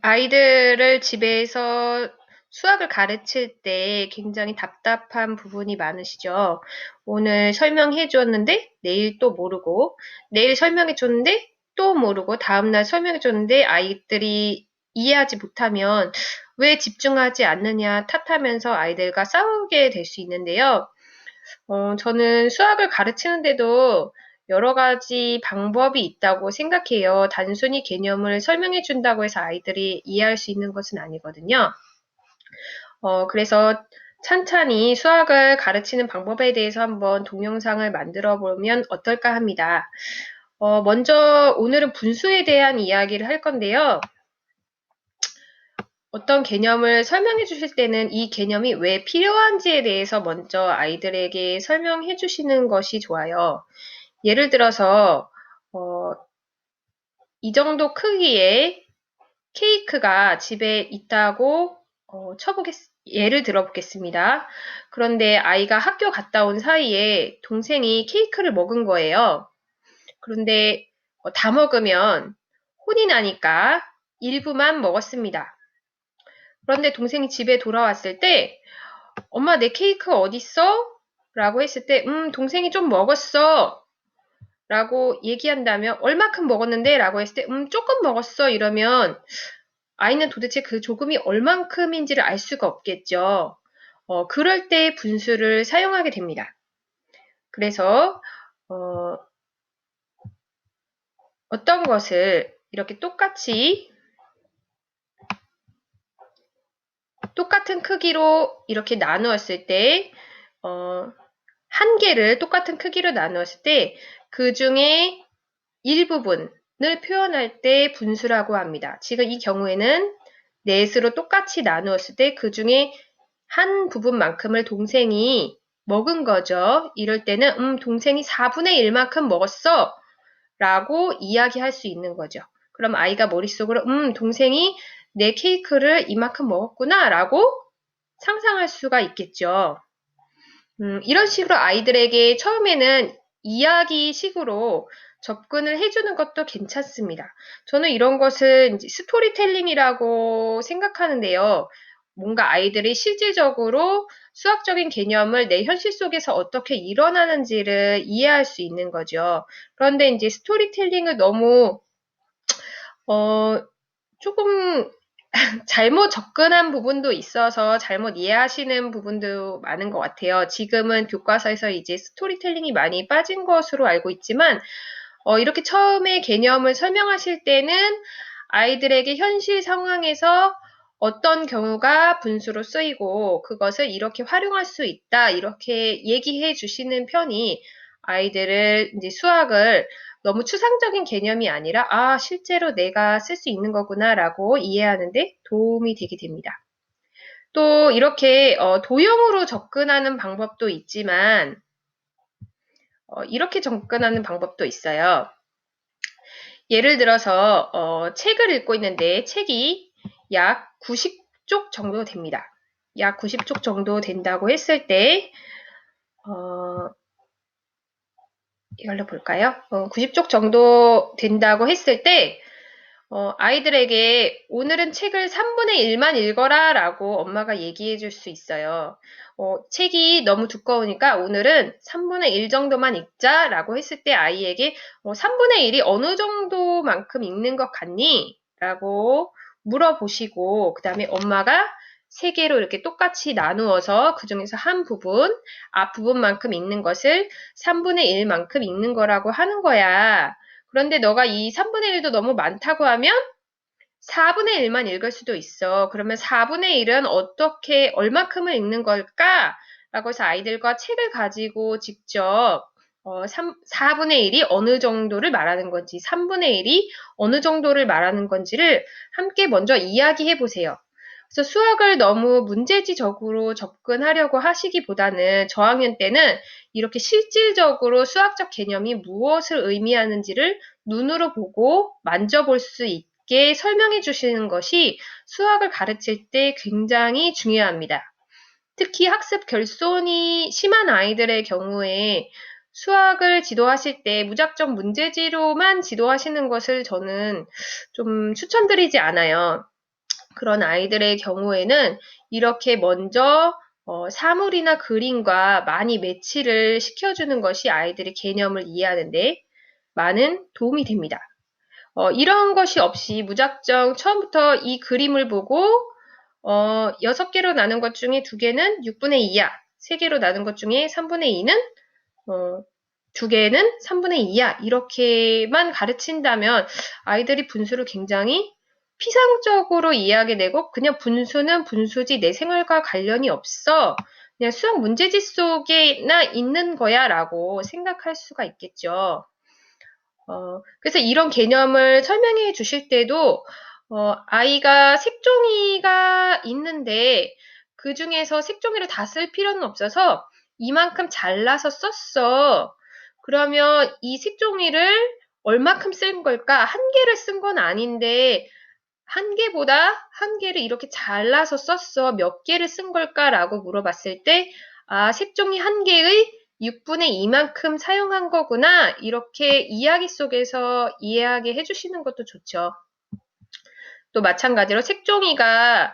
아이들을 집에서 수학을 가르칠 때 굉장히 답답한 부분이 많으시죠? 오늘 설명해 줬는데 내일 또 모르고, 내일 설명해 줬는데 또 모르고, 다음날 설명해 줬는데 아이들이 이해하지 못하면 왜 집중하지 않느냐 탓하면서 아이들과 싸우게 될 수 있는데요. 저는 수학을 가르치는데도 여러 가지 방법이 있다고 생각해요. 단순히 개념을 설명해 준다고 해서 아이들이 이해할 수 있는 것은 아니거든요. 그래서 찬찬히 수학을 가르치는 방법에 대해서 한번 동영상을 만들어 보면 어떨까 합니다. 먼저 오늘은 분수에 대한 이야기를 할 건데요. 어떤 개념을 설명해 주실 때는 이 개념이 왜 필요한지에 대해서 먼저 아이들에게 설명해 주시는 것이 좋아요. 예를 들어서 어, 이 정도 크기의 케이크가 집에 있다고 예를 들어보겠습니다. 그런데 아이가 학교 갔다 온 사이에 동생이 케이크를 먹은 거예요. 그런데 다 먹으면 혼이 나니까 일부만 먹었습니다. 그런데 동생이 집에 돌아왔을 때 엄마 내 케이크 어딨어? 라고 했을 때 동생이 좀 먹었어. 라고 얘기한다면 얼마큼 먹었는데? 라고 했을 때 조금 먹었어. 이러면 아이는 도대체 그 조금이 얼만큼인지를 알 수가 없겠죠. 그럴 때 분수를 사용하게 됩니다. 그래서 어떤 것을 이렇게 똑같은 크기로 이렇게 나누었을 때 한 개를 똑같은 크기로 나누었을 때 그 중에 일부분을 표현할 때 분수라고 합니다. 지금 이 경우에는 넷으로 똑같이 나누었을 때 그 중에 한 부분만큼을 동생이 먹은 거죠. 이럴 때는 동생이 4분의 1만큼 먹었어 라고 이야기할 수 있는 거죠. 그럼 아이가 머릿속으로 동생이 내 케이크를 이만큼 먹었구나 라고 상상할 수가 있겠죠. 이런 식으로 아이들에게 처음에는 이야기식으로 접근을 해주는 것도 괜찮습니다. 저는 이런 것을 이제 스토리텔링이라고 생각하는데요. 뭔가 아이들이 실질적으로 수학적인 개념을 내 현실 속에서 어떻게 일어나는지를 이해할 수 있는 거죠. 그런데 이제 스토리텔링을 너무 어, 조금 잘못 접근한 부분도 있어서 잘못 이해하시는 부분도 많은 것 같아요. 지금은 교과서에서 이제 스토리텔링이 많이 빠진 것으로 알고 있지만, 이렇게 처음에 개념을 설명하실 때는 아이들에게 현실 상황에서 어떤 경우가 분수로 쓰이고 그것을 이렇게 활용할 수 있다, 이렇게 얘기해 주시는 편이 아이들을 이제 수학을 너무 추상적인 개념이 아니라 실제로 내가 쓸 수 있는 거구나라고 이해하는데 도움이 되게 됩니다. 또 이렇게 도형으로 접근하는 방법도 있지만 이렇게 접근하는 방법도 있어요. 예를 들어서 책을 읽고 있는데 책이 약 90쪽 정도 됩니다. 약 90쪽 정도 된다고 했을 때 이걸로 볼까요? 90쪽 정도 된다고 했을 때 아이들에게 오늘은 책을 3분의 1만 읽어라 라고 엄마가 얘기해 줄 수 있어요. 책이 너무 두꺼우니까 오늘은 3분의 1 정도만 읽자 라고 했을 때 아이에게 3분의 1이 어느 정도만큼 읽는 것 같니? 라고 물어보시고 그 다음에 엄마가 3개로 이렇게 똑같이 나누어서 그 중에서 한 부분, 앞부분만큼 읽는 것을 3분의 1만큼 읽는 거라고 하는 거야. 그런데 너가 이 3분의 1도 너무 많다고 하면 4분의 1만 읽을 수도 있어. 그러면 4분의 1은 어떻게, 얼마큼을 읽는 걸까? 라고 해서 아이들과 책을 가지고 직접 4분의 1이 어느 정도를 말하는 건지, 3분의 1이 어느 정도를 말하는 건지를 함께 먼저 이야기해 보세요. 그래서 수학을 너무 문제지적으로 접근하려고 하시기보다는 저학년 때는 이렇게 실질적으로 수학적 개념이 무엇을 의미하는지를 눈으로 보고 만져볼 수 있게 설명해 주시는 것이 수학을 가르칠 때 굉장히 중요합니다. 특히 학습 결손이 심한 아이들의 경우에 수학을 지도하실 때 무작정 문제지로만 지도하시는 것을 저는 좀 추천드리지 않아요. 그런 아이들의 경우에는 이렇게 먼저 사물이나 그림과 많이 매치를 시켜주는 것이 아이들의 개념을 이해하는데 많은 도움이 됩니다. 이런 것이 없이 무작정 처음부터 이 그림을 보고 6개로 나눈 것 중에 2개는 6분의 2야. 3개로 나눈 것 중에 3분의 2는 2개는 3분의 2야. 이렇게만 가르친다면 아이들이 분수를 굉장히 피상적으로 이해하게 되고 그냥 분수는 분수지 내 생활과 관련이 없어. 그냥 수학 문제지 속에나 있는 거야 라고 생각할 수가 있겠죠. 그래서 이런 개념을 설명해 주실 때도 아이가 색종이가 있는데 그 중에서 색종이를 다 쓸 필요는 없어서 이만큼 잘라서 썼어. 그러면 이 색종이를 얼마큼 쓴 걸까? 1개를 쓴 건 아닌데 1개보다 1개를 이렇게 잘라서 썼어. 몇 개를 쓴 걸까라고 물어봤을 때, 아, 색종이 1개의 6분의 2만큼 사용한 거구나. 이렇게 이야기 속에서 이해하게 해주시는 것도 좋죠. 또 마찬가지로 색종이가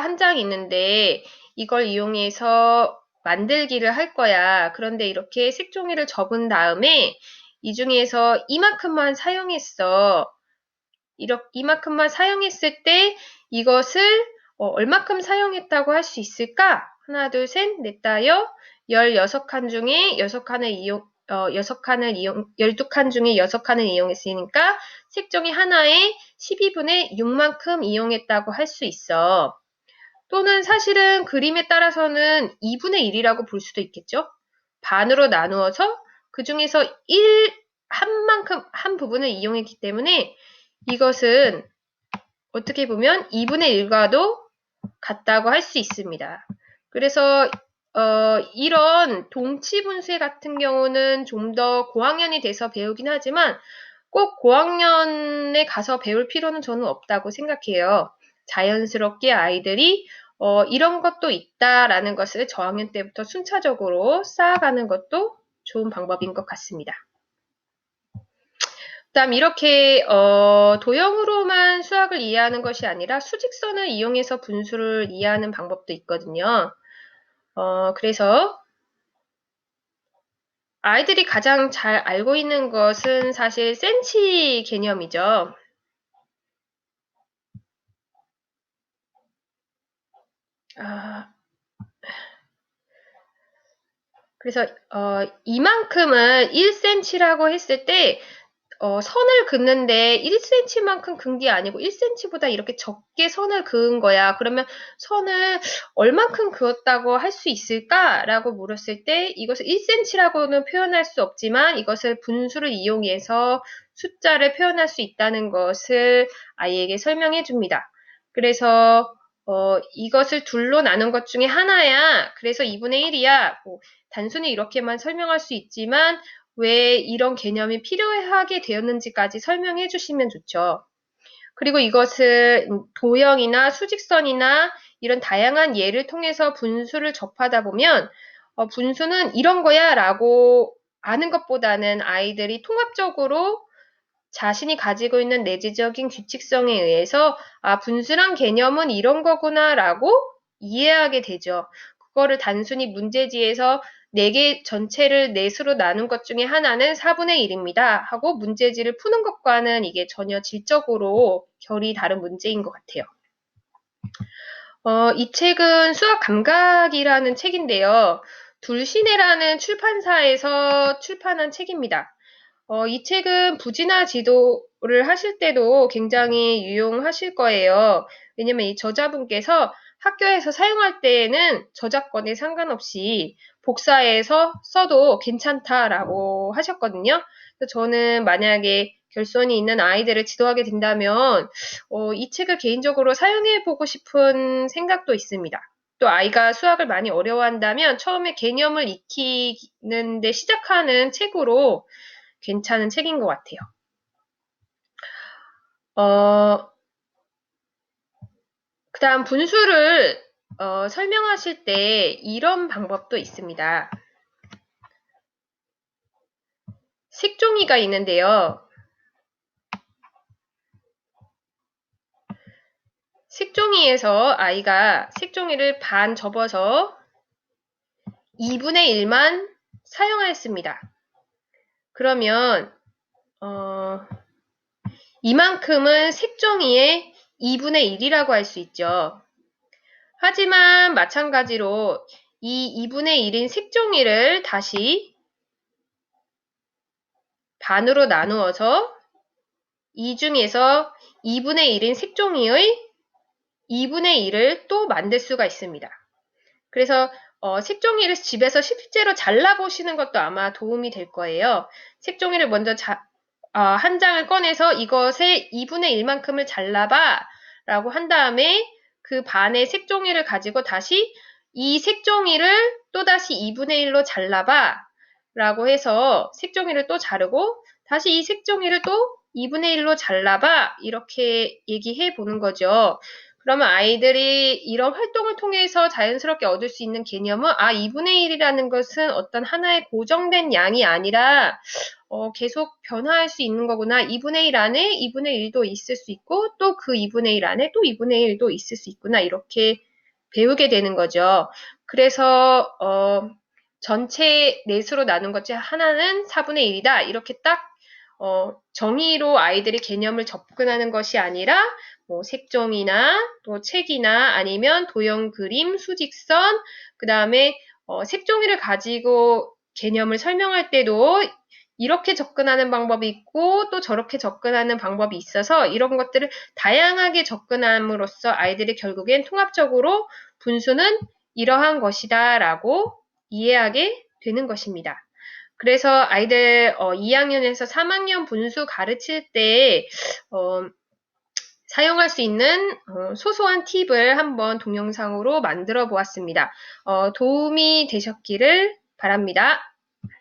한 장 있는데 이걸 이용해서 만들기를 할 거야. 그런데 이렇게 색종이를 접은 다음에 이 중에서 이만큼만 사용했어. 이만큼만 사용했을 때 이것을 얼마큼 사용했다고 할 수 있을까? 하나, 둘, 셋, 넷, 다여 16칸 중에 6칸을 이용, 12칸 중에 6칸을 이용했으니까 색종이 하나에 12분의 6만큼 이용했다고 할 수 있어. 또는 사실은 그림에 따라서는 2분의 1이라고 볼 수도 있겠죠? 반으로 나누어서 그 중에서 한 부분을 이용했기 때문에 이것은 어떻게 보면 2분의 1과도 같다고 할 수 있습니다. 그래서 이런 동치분수 같은 경우는 좀 더 고학년이 돼서 배우긴 하지만 꼭 고학년에 가서 배울 필요는 저는 없다고 생각해요. 자연스럽게 아이들이 이런 것도 있다라는 것을 저학년 때부터 순차적으로 쌓아가는 것도 좋은 방법인 것 같습니다. 그다음 이렇게 도형으로만 수학을 이해하는 것이 아니라 수직선을 이용해서 분수를 이해하는 방법도 있거든요. 그래서 아이들이 가장 잘 알고 있는 것은 사실 센치 개념이죠. 그래서 이만큼을 1cm라고 했을 때 선을 긋는데 1cm만큼 긋은 게 아니고 1cm보다 이렇게 적게 선을 그은 거야. 그러면 선을 얼만큼 그었다고 할 수 있을까라고 물었을 때 이것을 1cm라고는 표현할 수 없지만 이것을 분수를 이용해서 숫자를 표현할 수 있다는 것을 아이에게 설명해 줍니다. 그래서 이것을 둘로 나눈 것 중에 하나야. 그래서 2분의 1이야. 단순히 이렇게만 설명할 수 있지만 왜 이런 개념이 필요하게 되었는지까지 설명해 주시면 좋죠. 그리고 이것을 도형이나 수직선이나 이런 다양한 예를 통해서 분수를 접하다 보면 분수는 이런 거야 라고 아는 것보다는 아이들이 통합적으로 자신이 가지고 있는 내재적인 규칙성에 의해서 아, 분수란 개념은 이런 거구나 라고 이해하게 되죠. 그거를 단순히 문제지에서 4개 전체를 넷으로 나눈 것 중에 하나는 4분의 1입니다. 하고 문제지를 푸는 것과는 이게 전혀 질적으로 결이 다른 문제인 것 같아요. 이 책은 수학 감각이라는 책인데요. 둘시내라는 출판사에서 출판한 책입니다. 이 책은 부진화 지도를 하실 때도 굉장히 유용하실 거예요. 왜냐면 이 저자분께서 학교에서 사용할 때에는 저작권에 상관없이 복사해서 써도 괜찮다라고 하셨거든요. 그래서 저는 만약에 결손이 있는 아이들을 지도하게 된다면 이 책을 개인적으로 사용해보고 싶은 생각도 있습니다. 또 아이가 수학을 많이 어려워한다면 처음에 개념을 익히는데 시작하는 책으로 괜찮은 책인 것 같아요. 그 다음 분수를 설명하실 때 이런 방법도 있습니다. 색종이가 있는데요. 색종이에서 아이가 색종이를 반 접어서 2분의 1만 사용하였습니다. 그러면 이만큼은 색종이의 2분의 1이라고 할 수 있죠. 하지만 마찬가지로 이 2분의 1인 색종이를 다시 반으로 나누어서 이 중에서 2분의 1인 색종이의 2분의 1을 또 만들 수가 있습니다. 그래서 색종이를 집에서 실제로 잘라보시는 것도 아마 도움이 될 거예요. 색종이를 먼저 한 장을 꺼내서 이것의 2분의 1만큼을 잘라봐 라고 한 다음에 그 반의 색종이를 가지고 다시 이 색종이를 또다시 2분의 1로 잘라봐 라고 해서 색종이를 또 자르고 다시 이 색종이를 또 2분의 1로 잘라봐 이렇게 얘기해 보는 거죠. 그러면 아이들이 이런 활동을 통해서 자연스럽게 얻을 수 있는 개념은 2분의 1이라는 것은 어떤 하나의 고정된 양이 아니라 계속 변화할 수 있는 거구나. 2분의 1 안에 2분의 1도 있을 수 있고 또 그 2분의 1 안에 또 2분의 1도 있을 수 있구나. 이렇게 배우게 되는 거죠. 그래서 전체 넷으로 나눈 것 중 하나는 4분의 1이다. 이렇게 딱 정의로 아이들이 개념을 접근하는 것이 아니라 뭐 색종이나 또 책이나 아니면 도형 그림, 수직선, 그 다음에 색종이를 가지고 개념을 설명할 때도 이렇게 접근하는 방법이 있고 또 저렇게 접근하는 방법이 있어서 이런 것들을 다양하게 접근함으로써 아이들이 결국엔 통합적으로 분수는 이러한 것이다 라고 이해하게 되는 것입니다. 그래서 아이들 2학년에서 3학년 분수 가르칠 때 사용할 수 있는 소소한 팁을 한번 동영상으로 만들어 보았습니다. 도움이 되셨기를 바랍니다.